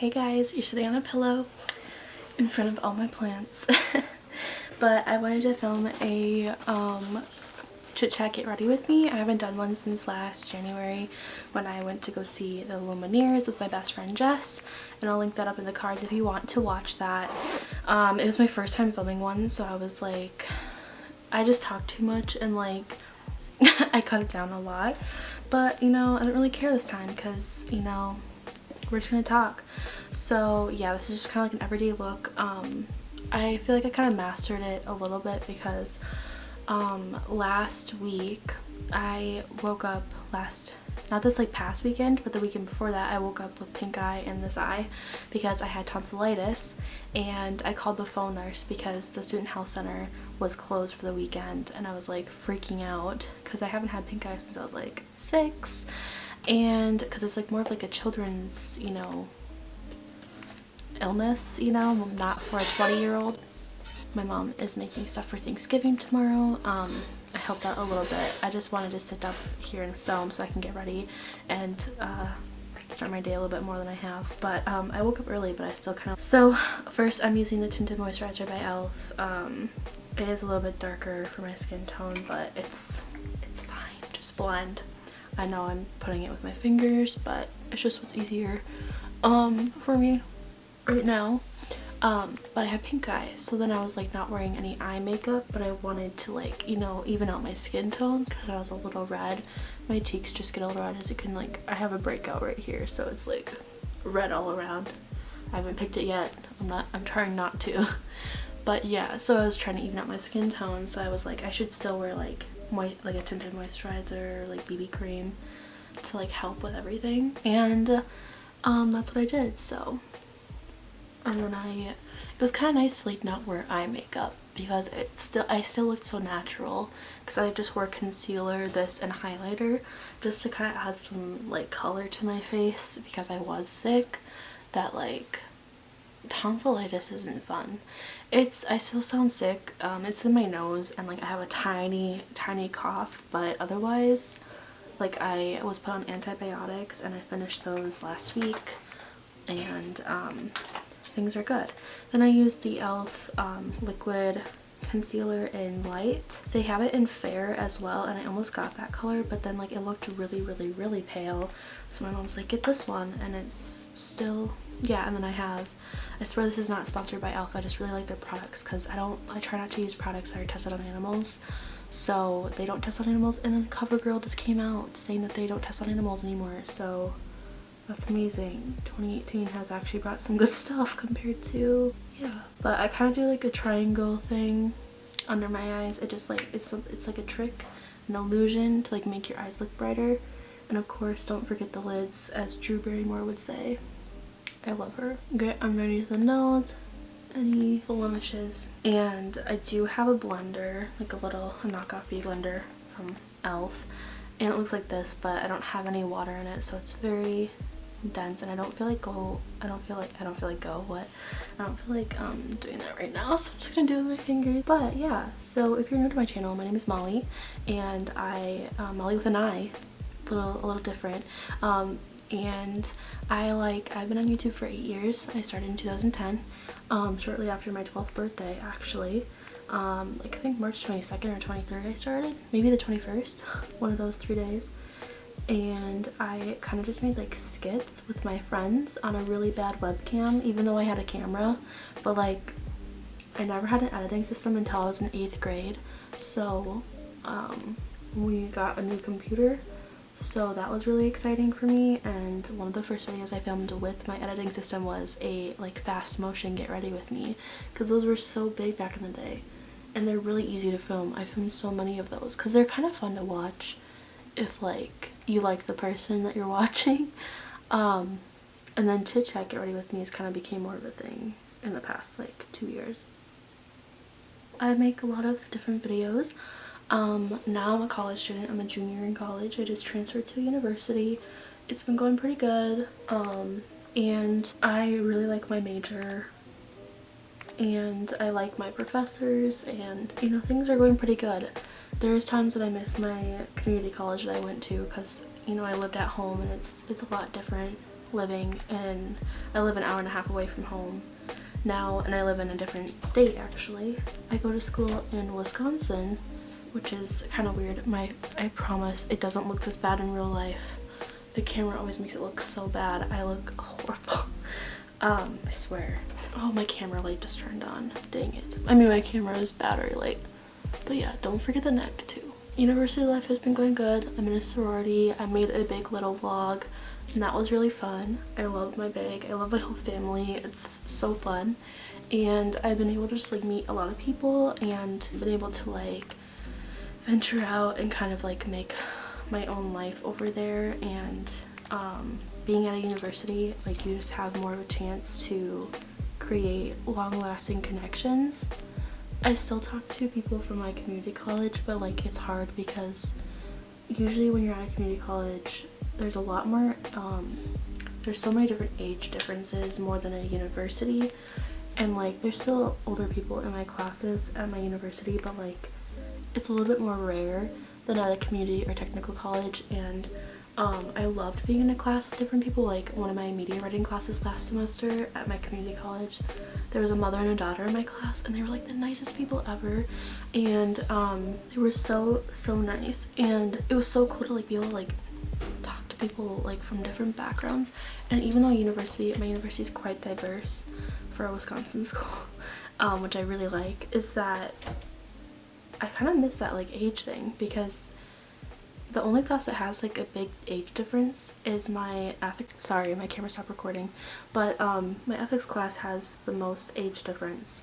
Hey guys, you're sitting on a pillow in front of all my plants. But I wanted to film a chit chat get ready with me. I haven't done one since last January when I went to go see the Lumineers with my best friend Jess, and I'll link that up in the cards if you want to watch that. It was my first time filming one, so I was like, I just talked too much and like I cut it down a lot, but you know, I didn't really care this time because, you know, we're just gonna talk. So yeah, this is just kind of like an everyday look. I feel like I kind of mastered it a little bit because last week I woke up not this like past weekend, but the weekend before that, I woke up with pink eye in this eye because I had tonsillitis, and I called the phone nurse because the student health center was closed for the weekend, and I was like freaking out because I haven't had pink eye since I was like 6, and because it's like more of like a children's, you know, illness, you know, not for a 20-year-old. My mom is making stuff for Thanksgiving tomorrow. I helped out a little bit. I just wanted to sit up here and film so I can get ready and start my day a little bit more than I have. But I woke up early, but I still kind of... So first I'm using the Tinted Moisturizer by e.l.f. It is a little bit darker for my skin tone, but it's fine. Just blend. I know I'm putting it with my fingers, but it's just what's easier for me right now. But I have pink eye, so then I was like not wearing any eye makeup, but I wanted to, like, you know, even out my skin tone because I was a little red. My cheeks just get a little red, as you can, like, I have a breakout right here, so it's like red all around. I haven't picked it yet. I'm trying not to. But yeah, so I was trying to even out my skin tone, so I was like, I should still wear like a tinted moisturizer or like BB cream to like help with everything. And that's what I did. So, and then it was kind of nice to like not wear eye makeup because I still looked so natural because I just wore concealer, this, and highlighter just to kind of add some like color to my face because I was sick. That like tonsillitis isn't fun. I still sound sick. It's in my nose and like I have a tiny cough, but otherwise like I was put on antibiotics and I finished those last week, and things are good. Then I used the e.l.f. liquid concealer in light. They have it in fair as well, and I almost got that color, but then like it looked really pale, so my mom's like, get this one, and it's still, yeah. And then I swear this is not sponsored by e.l.f. I just really like their products because I try not to use products that are tested on animals, so they don't test on animals. And then CoverGirl just came out saying that they don't test on animals anymore, so that's amazing. 2018 has actually brought some good stuff compared to, yeah. But I kind of do like a triangle thing under my eyes. It just like, it's like a trick, an illusion to like make your eyes look brighter. And of course, don't forget the lids, as Drew Barrymore would say. I love her. Get underneath the nose, any blemishes. And I do have a blender, like a knockoff beauty blender from e.l.f. And it looks like this, but I don't have any water in it, so it's very dense, and I don't feel like doing that right now, so I'm just gonna do it with my fingers. But yeah, so if you're new to my channel, my name is Molly, and Molly with an I, a little different, and I've been on YouTube for 8 years. I started in 2010, shortly after my 12th birthday actually. Like I think March 22nd or 23rd I started, maybe the 21st, one of those 3 days. And I kind of just made like skits with my friends on a really bad webcam, even though I had a camera, but like I never had an editing system until I was in 8th grade. So we got a new computer, so that was really exciting for me. And one of the first videos I filmed with my editing system was a like fast motion get ready with me, because those were so big back in the day and they're really easy to film. I filmed so many of those because they're kind of fun to watch if like you like the person that you're watching. And then chit chat get ready with me has kind of became more of a thing in the past like 2 years. I make a lot of different videos. Now I'm a college student. I'm a junior in college. I just transferred to university. It's been going pretty good, and I really like my major and I like my professors, and you know, things are going pretty good. There's times that I miss my community college that I went to because, you know, I lived at home and it's a lot different living in, I live an hour and a half away from home now, and I live in a different state actually. I go to school in Wisconsin, which is kind of weird. I promise it doesn't look this bad in real life. The camera always makes it look so bad. I look horrible. I swear. Oh, my camera light just turned on. Dang it. I mean, my camera is battery light. But yeah, don't forget the neck too. University life has been going good. I'm in a sorority. I made a big little vlog, and that was really fun. I love my bag. I love my whole family. It's so fun. And I've been able to just like meet a lot of people and been able to like venture out and kind of like make my own life over there. And being at a university, like, you just have more of a chance to create long-lasting connections. I still talk to people from my community college, but like it's hard because usually when you're at a community college there's a lot more there's so many different age differences more than a university, and like there's still older people in my classes at my university, but like it's a little bit more rare than at a community or technical college. And I loved being in a class with different people. Like one of my media writing classes last semester at my community college, there was a mother and a daughter in my class, and they were like the nicest people ever. And they were so nice, and it was so cool to like be able to like talk to people like from different backgrounds. And even though my university is quite diverse for a Wisconsin school, which I really like, is that I kind of miss that like age thing, because the only class that has like a big age difference is my ethics. Sorry, my camera stopped recording. But my ethics class has the most age difference.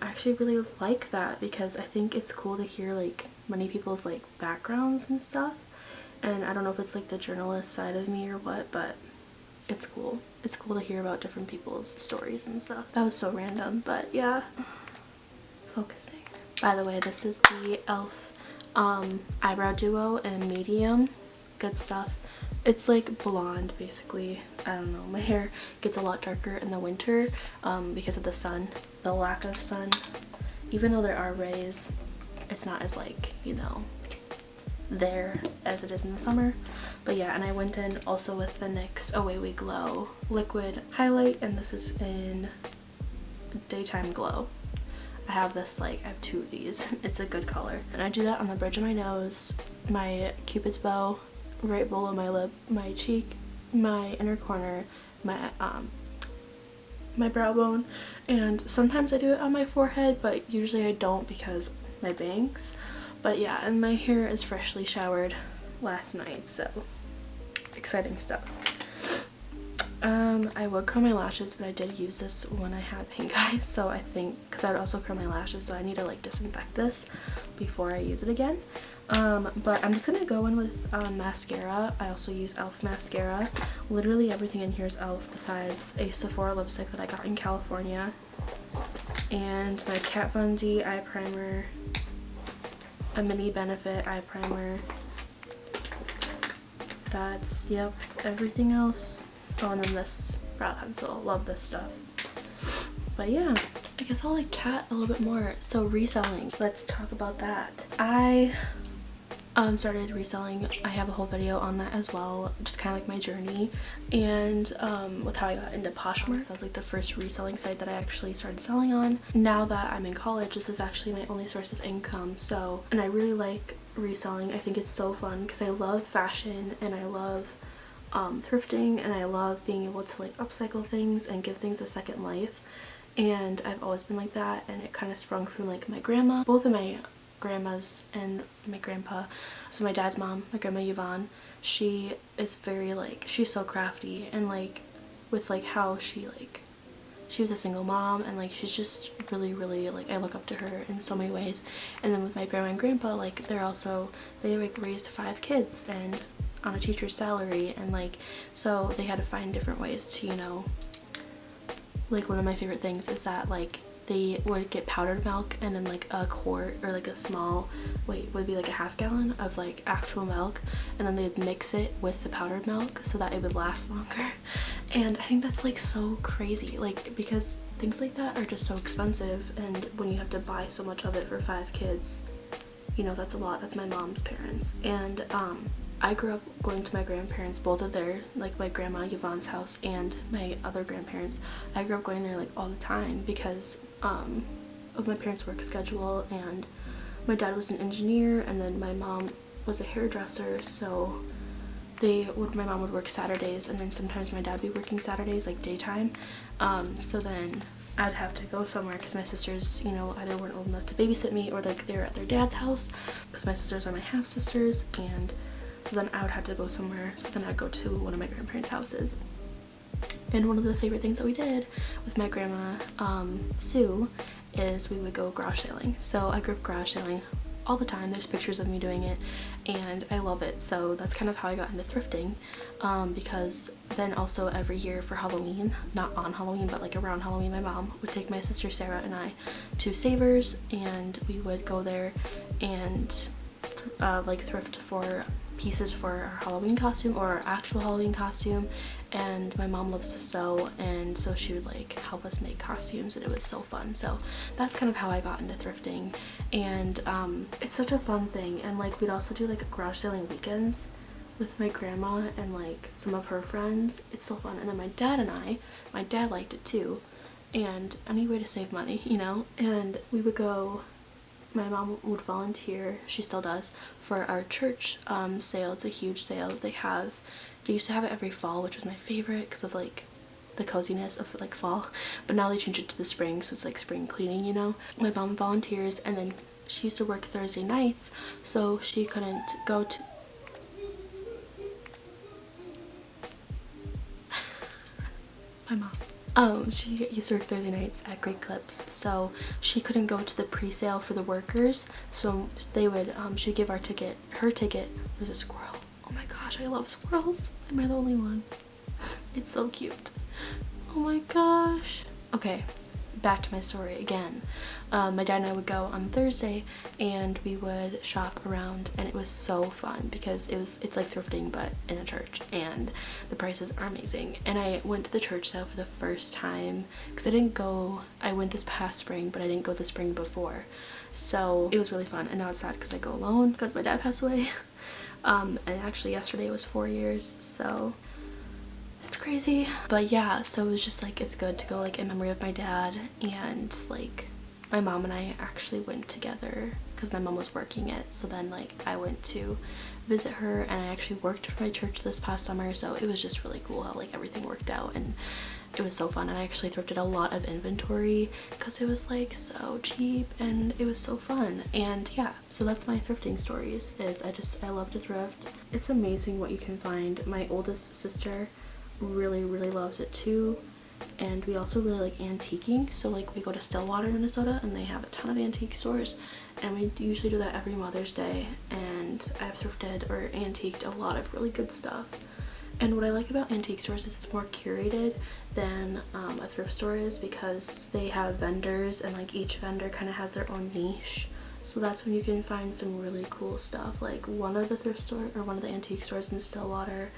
I actually really like that because I think it's cool to hear like many people's like backgrounds and stuff. And I don't know if it's like the journalist side of me or what, but it's cool. It's cool to hear about different people's stories and stuff. That was so random, but yeah. Focusing. By the way, this is the e.l.f. Eyebrow duo in medium. Good stuff. It's like blonde basically. I don't know, my hair gets a lot darker in the winter because of the sun, the lack of sun. Even though there are rays, it's not as like, you know, there as it is in the summer. But yeah, and I went in also with the NYX Away We Glow liquid highlight, and this is in Daytime Glow. I have this, like, I have two of these. It's a good color. And I do that on the bridge of my nose, my cupid's bow, right below my lip, my cheek, my inner corner, my brow bone, and sometimes I do it on my forehead, but usually I don't because my bangs. But yeah, and my hair is freshly showered last night, so exciting stuff. I would curl my lashes, but I did use this when I had pink eye, so I think, because I would also curl my lashes, so I need to like disinfect this before I use it again. But I'm just gonna go in with mascara. I also use e.l.f. mascara. Literally everything in here is e.l.f. besides a Sephora lipstick that I got in California, and my Kat Von D eye primer, a mini Benefit eye primer. That's, yep, everything else. Oh, and then this brow pencil. Love this stuff. But yeah, I guess I'll like chat a little bit more. So reselling, let's talk about that. I started reselling. I have a whole video on that as well, just kind of like my journey, and with how I got into Poshmark. That was like the first reselling site that I actually started selling on. Now that I'm in college, this is actually my only source of income. So, and I really like reselling. I think it's so fun because I love fashion and I love thrifting, and I love being able to like upcycle things and give things a second life. And I've always been like that, and it kind of sprung from like my grandma. Both of my grandmas and my grandpa, so my dad's mom, my grandma Yvonne, she is very like, she's so crafty, and like with like how she was a single mom, and like she's just really like, I look up to her in so many ways. And then with my grandma and grandpa, like they like raised 5 kids and on a teacher's salary, and like so they had to find different ways to, you know, like one of my favorite things is that like they would get powdered milk, and then like a quart or like a small, would be like a half gallon of like actual milk, and then they'd mix it with the powdered milk so that it would last longer. And I think that's like so crazy, like because things like that are just so expensive, and when you have to buy so much of it for 5 kids, you know, that's a lot. That's my mom's parents. And I grew up going to my grandparents, both of their, like my grandma Yvonne's house and my other grandparents. I grew up going there like all the time because of my parents' work schedule, and my dad was an engineer and then my mom was a hairdresser, so my mom would work Saturdays and then sometimes my dad would be working Saturdays, like daytime. So then I'd have to go somewhere because my sisters, you know, either weren't old enough to babysit me or like they were at their dad's house because my sisters are my half sisters, and so then I would have to go somewhere. So then I'd go to one of my grandparents' houses. And one of the favorite things that we did with my grandma, Sue, is we would go garage sailing. So I grew up garage sailing all the time. There's pictures of me doing it and I love it. So that's kind of how I got into thrifting, because then also every year for Halloween, not on Halloween but like around Halloween, my mom would take my sister Sarah and I to Savers, and we would go there and like thrift for pieces for our Halloween costume or our actual Halloween costume. And my mom loves to sew, and so she would like help us make costumes, and it was so fun. So that's kind of how I got into thrifting, and it's such a fun thing. And like we'd also do like garage sailing weekends with my grandma and like some of her friends. It's so fun. And then my dad liked it too, and any way to save money, you know. And we would go, my mom would volunteer, she still does, for our church sale. It's a huge sale that they have. They used to have it every fall, which was my favorite because of like the coziness of like fall, but now they changed it to the spring, so it's like spring cleaning, you know. My mom volunteers, and then she used to work Thursday nights, so she couldn't go to my mom. She used to work Thursday nights at Great Clips, so she couldn't go to the pre-sale for the workers, so they would, she'd give her ticket, there's a squirrel. Oh my gosh, I love squirrels. Am I the only one? It's so cute. Oh my gosh. Okay, back to my story again. My dad and I would go on Thursday and we would shop around, and it was so fun because it's like thrifting but in a church, and the prices are amazing. And I went to the church sale for the first time because I went this past spring, but I didn't go the spring before, so it was really fun. And now it's sad because I go alone because my dad passed away. And actually yesterday was 4 years, so it's crazy. But yeah, so it was just like, it's good to go like in memory of my dad. And like my mom and I actually went together because my mom was working it, so then like I went to visit her, and I actually worked for my church this past summer, so it was just really cool how like everything worked out, and it was so fun. And I actually thrifted a lot of inventory because it was like so cheap and it was so fun. And yeah, so that's my thrifting stories. I love to thrift. It's amazing what you can find. My oldest sister really loves it too, and we also really like antiquing, so like we go to Stillwater, Minnesota, and they have a ton of antique stores, and we usually do that every Mother's Day. And I've thrifted or antiqued a lot of really good stuff. And what I like about antique stores is it's more curated than a thrift store is, because they have vendors, and like each vendor kind of has their own niche. So that's when you can find some really cool stuff. Like one of the antique stores in Stillwater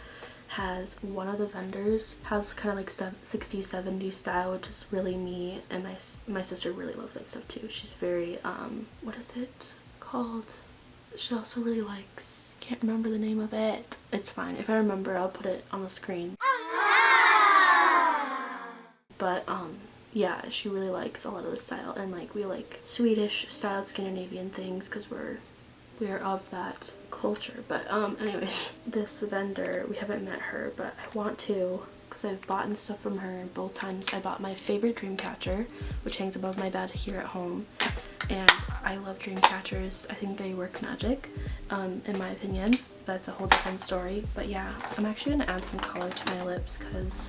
has one of the vendors has kind of like 60s 70s style, which is really me, and my sister really loves that stuff too. She's very what is it called? She also really likes, can't remember the name of it. It's fine, if I remember I'll put it on the screen. But yeah, she really likes a lot of the style, and like we like Swedish styled Scandinavian things because we are of that culture. But anyways, this vendor, we haven't met her, but I want to, because I've bought stuff from her. Both times I bought my favorite dream catcher, which hangs above my bed here at home, and I love dream catchers. I think they work magic, in my opinion. That's a whole different story. But yeah, I'm actually gonna add some color to my lips because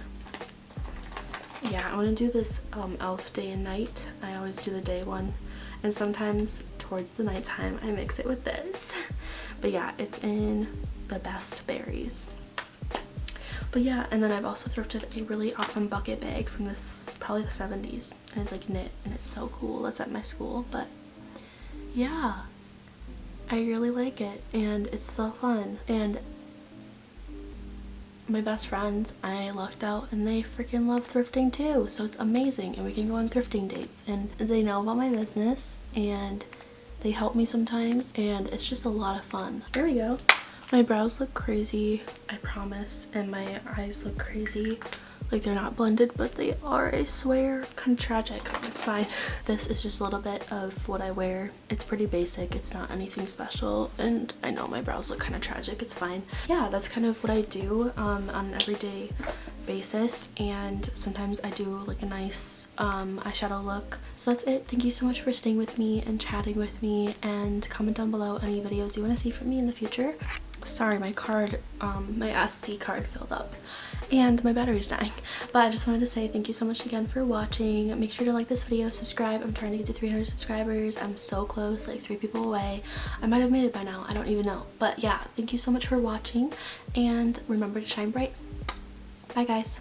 yeah, I want to do this elf day and night. I always do the day one, and sometimes towards the nighttime I mix it with this. But yeah, it's in the best berries. But yeah, and then I've also thrifted a really awesome bucket bag from probably the 70s, and it's like knit, and it's so cool. It's at my school. But yeah, I really like it, and it's so fun. And my best friends, I lucked out, and they freaking love thrifting too, so it's amazing. And we can go on thrifting dates, and they know about my business, and they help me sometimes, and it's just a lot of fun. There we go. My brows look crazy, I promise, and my eyes look crazy. Like they're not blended, but they are, I swear. It's kind of tragic. It's fine. This is just a little bit of what I wear. It's pretty basic. It's not anything special. And I know my brows look kind of tragic. It's fine. Yeah, that's kind of what I do on an everyday basis. And sometimes I do like a nice eyeshadow look. So that's it. Thank you so much for staying with me and chatting with me. And comment down below any videos you want to see from me in the future. Sorry, my card, my SD card filled up and my battery's dying, but I just wanted to say thank you so much again for watching. Make sure to like this video, subscribe. I'm trying to get to 300 subscribers. I'm so close, like 3 people away. I might have made it by now, I don't even know, but yeah, thank you so much for watching and remember to shine bright. Bye guys.